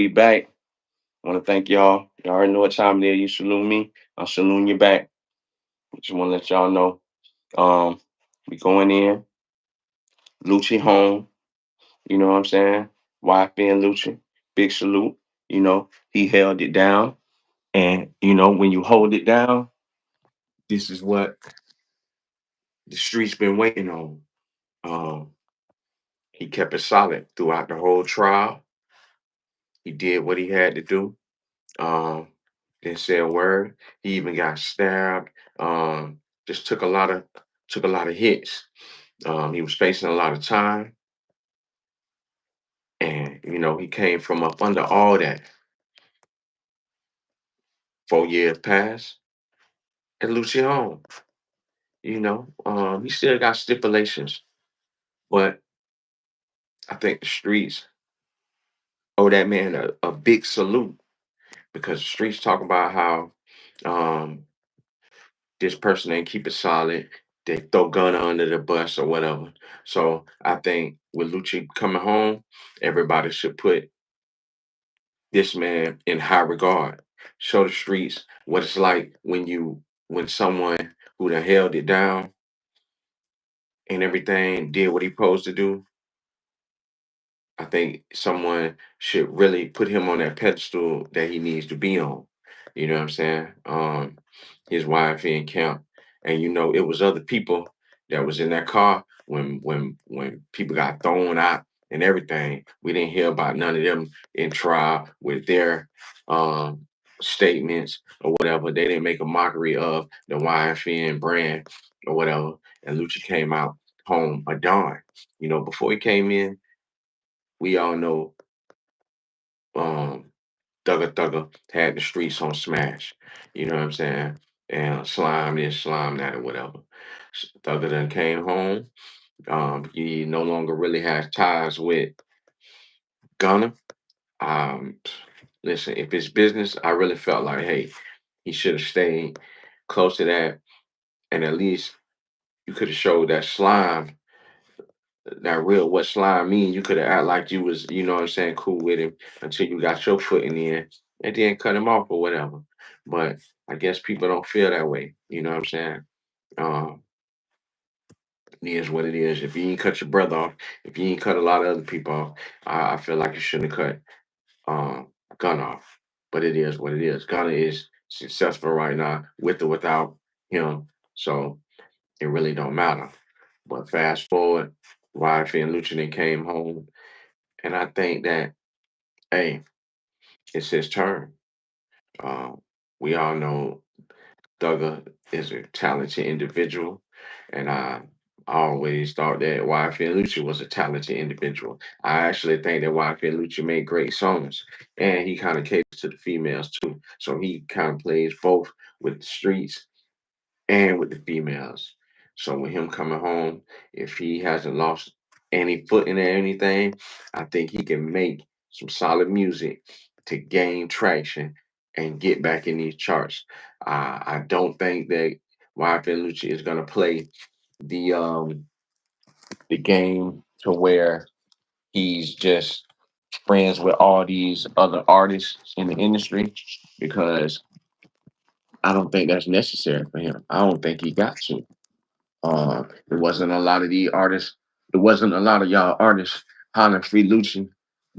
We back. I want to thank y'all. Y'all already know what time it is. You salute me. I'm saluting you back. Just want to let y'all know. Um, we going in. Lucci home. You know what I'm saying? Wife being Lucci. Big salute. He held it down. And when you hold it down, this is what the streets been waiting on. Um, he kept it solid throughout the whole trial. He did what he had to do. Um, didn't say a word. He even got stabbed. Just took a lot of hits. He was facing a lot of time, and he came from up under all that. 4 years passed, and Lucci home. He still got stipulations, but I think the streets owe that man a big salute because the streets talk about how um, this person ain't keep it solid. They throw gun under the bus or whatever. So I think with Lucci coming home, everybody should put this man in high regard. Show the streets what it's like when someone who done held it down and everything did what he supposed to do. I think someone should really put him on that pedestal that he needs to be on. You know what I'm saying? His wife in camp, and it was other people that was in that car when people got thrown out and everything. We didn't hear about none of them in trial with their um, statements or whatever. They didn't make a mockery of the YFN brand or whatever. And Lucci came out home a dawn. Before he came in, we all know um Thugger Thugger had the streets on smash. You know what I'm saying? And slime this, slime that, or whatever. Thugger then came home. He no longer really has ties with Gunner. Um, Listen, if it's business, I really felt like, hey, he should have stayed close to that, and at least you could have showed that slime, that real what slime mean. You could have act like you was, you know what I'm saying, cool with him until you got your foot in the end and then cut him off or whatever. But I guess people don't feel that way. You know what I'm saying? Um, it is what it is. If you ain't cut your brother off, if you ain't cut a lot of other people off, I feel like you shouldn't have cut um Gun off. But it is what it is. Gunna is successful right now with or without him. So it really don't matter. But fast forward, YF and Luchanen came home. And I think that, hey, it's his turn. Um, we all know Thugger is a talented individual. And I always thought that YFN Lucci was a talented individual. I actually think that YFN Lucci made great songs. And he kind of caters to the females too. So he kind of plays both with the streets and with the females. So with him coming home, if he hasn't lost any footing or anything, I think he can make some solid music to gain traction and get back in these charts. I don't think that YFN Lucci is gonna play the um the game to where he's just friends with all these other artists in the industry because I don't think that's necessary for him. I don't think he got to. There wasn't a lot of the artists. There wasn't a lot of y'all artists hollering free Lucci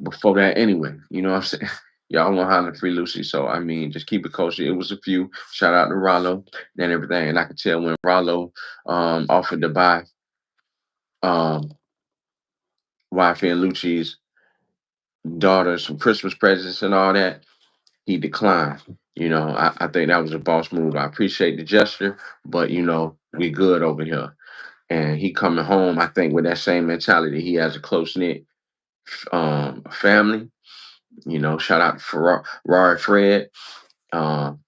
before that anyway. You know what I'm saying? Y'all want hollering free Lucy. So I mean, just keep it kosher. It was a few. Shout out to Rollo and everything. And I could tell when Rollo offered to buy um wife and Lucci's daughter some Christmas presents and all that, he declined. I think that was a boss move. I appreciate the gesture, but we good over here. And he coming home, I think, with that same mentality. He has a close knit family. Shout out to Ferrari Fred um,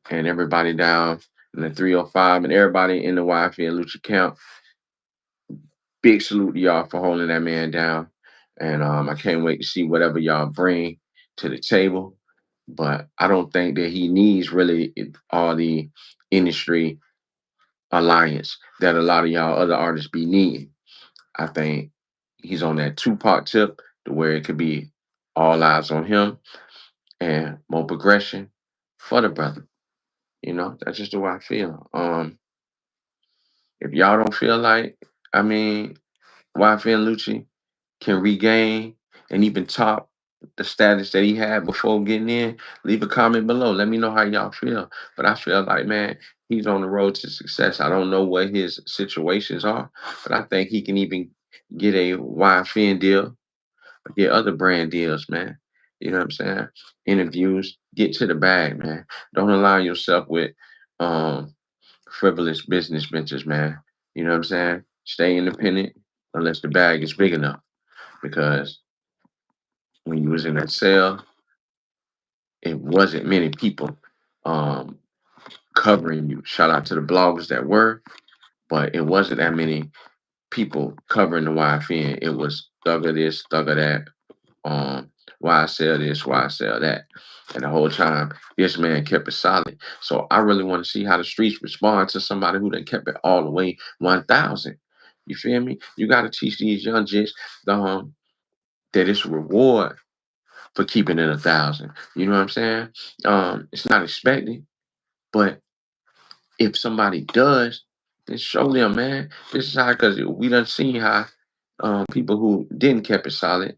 and everybody down in the 305 and everybody in the YF and Lucha camp. Big salute to y'all for holding that man down. And I can't wait to see whatever y'all bring to the table. But I don't think that he needs really all the industry alliance that a lot of y'all other artists be needing. I think he's on that Tupac tip to where it could be all eyes on him. and more progression for the brother. You know, that's just the way I feel. If y'all don't feel like, I mean, YF and Lucci can regain and even top the status that he had before getting in, leave a comment below. Let me know how y'all feel. But I feel like, man, he's on the road to success. I don't know what his situations are, but I think he can even get a YFN deal, get other brand deals, man. You know what I'm saying? Interviews, get to the bag, man. Don't align yourself with um frivolous business ventures, man. You know what I'm saying? Stay independent unless the bag is big enough. Because when you was in that cell, it wasn't many people um covering you. Shout out to the bloggers that were, but it wasn't that many people covering the YFN. It was thug of this, thug of that, why I sell this, why I sell that. And the whole time, this man kept it solid. So I really want to see how the streets respond to somebody who done kept it all the way 1,000. You feel me? You got to teach these young jits that it's a reward for keeping it 1,000. You know what I'm saying? It's not expected, but if somebody does, then show them, man. This is how, because we done seen how people who didn't keep it solid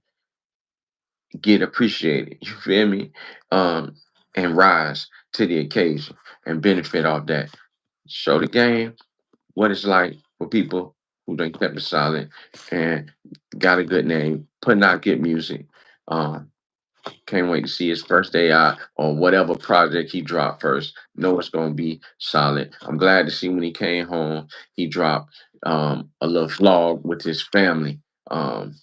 get appreciated. You feel me? Um, and rise to the occasion and benefit off that. Show the game what it's like for people who done kept it solid and got a good name, putting out good music. Um, can't wait to see his first day out on whatever project he dropped first. Know it's gonna be solid. I'm glad to see when he came home, he dropped a little vlog with his family. Um,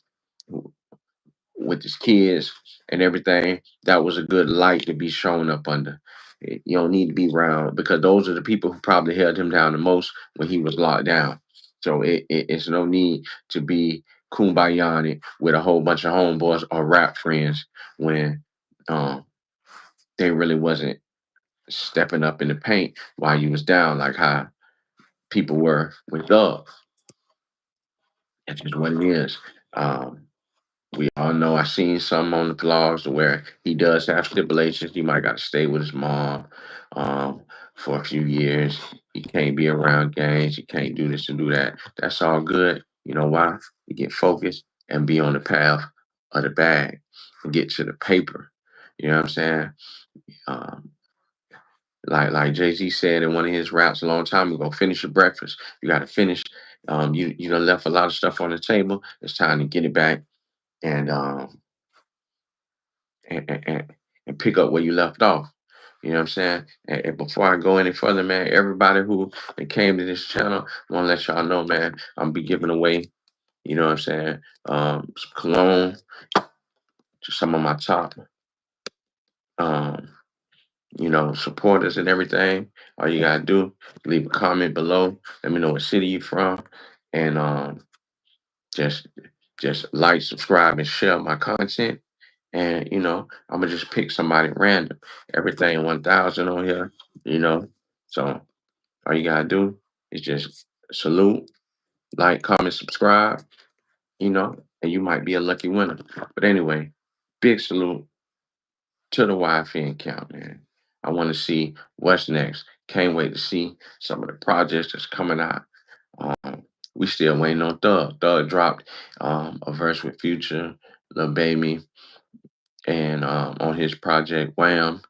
with his kids and everything, that was a good light to be shown up under. You don't need to be around because those are the people who probably held him down the most when he was locked down. So it's no need to be kumbaya with a whole bunch of homeboys or rap friends when um, they really wasn't stepping up in the paint while you was down like how people were with Doug. That's just what it is. Um, We all know I seen some on the vlogs where he does have stipulations. He might got to stay with his mom for a few years. He can't be around gangs. He can't do this and do that. That's all good. You know why? To get focused and be on the path of the bag and get to the paper. You know what I'm saying? Um, like Jay Z said in one of his raps a long time ago, finish your breakfast. You got to finish. You done left a lot of stuff on the table. It's time to get it back and and pick up where you left off. You know what I'm saying? And before I go any further, man, everybody who that came to this channel, I want to let y'all know, man, I'm be giving away, you know what I'm saying, some cologne to some of my top, um, supporters and everything. All you gotta do, leave a comment below. Let me know what city you from, and just just like, subscribe, and share my content. And I'm gonna just pick somebody random. Everything 1,000 on here, you know. So all you gotta do is just salute, like, comment, subscribe, and you might be a lucky winner. But anyway, big salute to the YFN count, man. I want to see what's next. Can't wait to see some of the projects that's coming out. Um, we still waiting on Thug. Thug dropped a verse with Future, Lil Baby, and on his project Wham.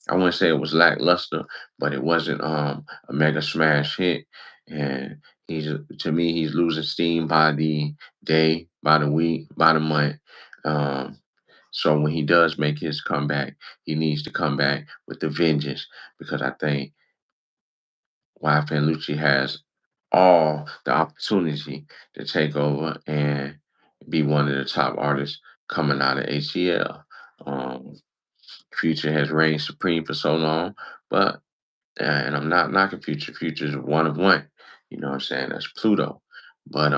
I wouldn't say it was lackluster, but it wasn't a mega smash hit. And to me, he's losing steam by the day, by the week, by the month. Um, so when he does make his comeback, he needs to come back with the vengeance because I think YFN Lucci has all the opportunity to take over and be one of the top artists coming out of ATL. Um, Future has reigned supreme for so long, but and I'm not knocking Future. Future's one of one. You know what I'm saying? That's Pluto. But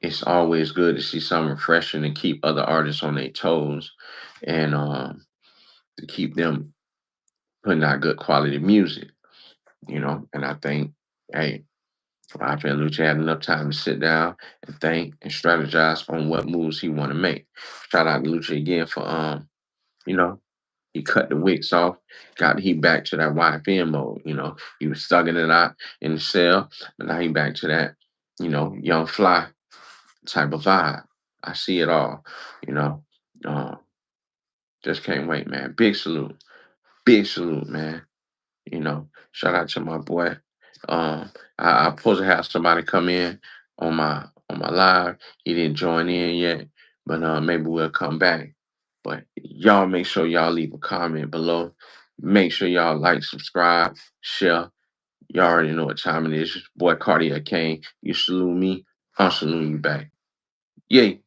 it's always good to see something refreshing and keep other artists on their toes and to keep them putting out good quality music, And I think, hey, Rafael Lucci had enough time to sit down and think and strategize on what moves he want to make. Shout out to Lucci again for you know, he cut the wicks off, got he back to that YFN mode. He was stugging it out in the cell, but now he back to that, young fly type of vibe. I see it all, you know. Uh, just can't wait, man. Big salute, man. Shout out to my boy. I supposed to have somebody come in on my live. He didn't join in yet, but maybe we'll come back. But y'all make sure y'all leave a comment below. Make sure y'all like, subscribe, share. Y'all already know what time it is. Boy Cartier Kane, you salute me, I'm saluting you back. Yay.